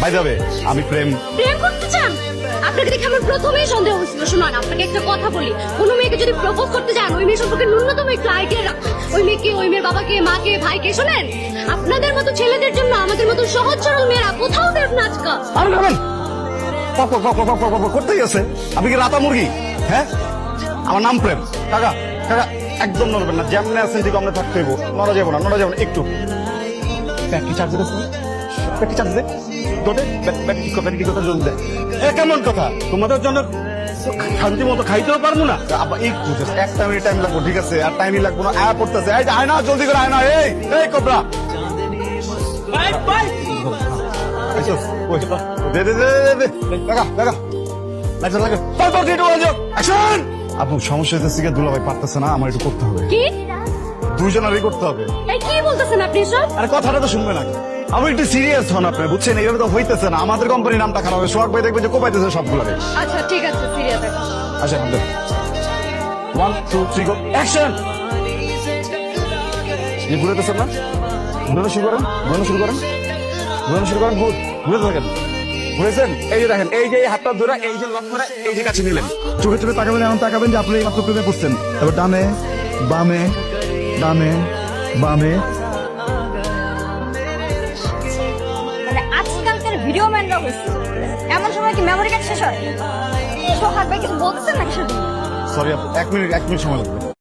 By the way, আমি প্রেম প্রেম করতে চান? আপনাকে দেখে আমার প্রথমেই সন্দেহ হয়েছিল। শুনুন, আপনাকে একটা কথা বলি, কোনো মেয়েকে যদি প্রপোজ করতে যান, ওই মেয়ে সম্পর্কে ন্যূনতম একটু আইডিয়া রাখুন। ওই মেয়েকে, ওই মেয়ের বাবাকে, মাকে, ভাইকে। শোনেন, আপনাদের মতো ছেলেদের জন্য আমাদের মতো সহজ সরল মেয়েরা কোথাও দেব না আজকাল। আর খাবেন করতেই আছে। আপনি কি রাতা মুরগি? হ্যাঁ, আমার নাম প্রেম। কাকা কাকা একদম নড়বেন না, যেমনে আছেন ঠিক আমরা থাকতে হইব। নড়া যাবো না, নড়া যাবো না একটু। ব্যাটারি চার্জ দিতেছে, ব্যাটারি চার্জ দে, দোটে ব্যাটারি কথা জল দে। এ কেমন কথা? তোমাদের জন্য শান্তি মতো খাইতেও পারবো না। আবার একটু একটা মিনিট টাইম লাগবো, ঠিক আছে? আর টাইমই লাগবো না। আয়া পড়তেছে, এই আয় না, জলদি করে আয় না। এই এই কোবরা, দে দে দে দে লাগা লাগা লাগা লাগা। তারপর দিয়ে যাও অ্যাকশন। আপু সমস্যা হইতেছে কি, দুলাভাই পারতেছে না, আমার একটু করতে হবে। কি? দুইজনেরই করতে হবে। এই কি বলতেছেন আপনি সব? আরে কথাটা তো শুনবে না। আমি একটু সিরিয়াস হন আপনি, বুঝছেন? এইভাবে তো হইতেছে না। আমাদের কোম্পানির নামটা খারাপ হবে। সোহাগ ভাই দেখবে যে কোপাইতেছে সবগুলোরে। আচ্ছা ঠিক আছে, সিরিয়াস আছে। আচ্ছা 1 2 3 গো অ্যাকশন। এই ঘুরেতেছেন না? ঘুরানো শুরু করেন, ঘুরানো শুরু করেন, ঘুরানো শুরু করেন। ঘুরে থাকেন, ঘুরেছেন। এই যে দেখেন, এই যে হাতটা ধরে, এই যে লক করে, এই যে কাছে নিলেন। চোখে চোখে তাকাবেন, এমন তাকাবেন যে আপনি এই মাত্র প্রেমে পড়ছেন। তারপর ডানে বামে ডানে বামে। মানে আজকালকার ভিডিও ম্যানরা হয়েছে, এমন সময় কি মেমোরি কার্ড শেষ হয়? সোহাগ ভাই কিছু বলতেছেন নাকি? সরি আপু, 1 মিনিট সময় লাগবে।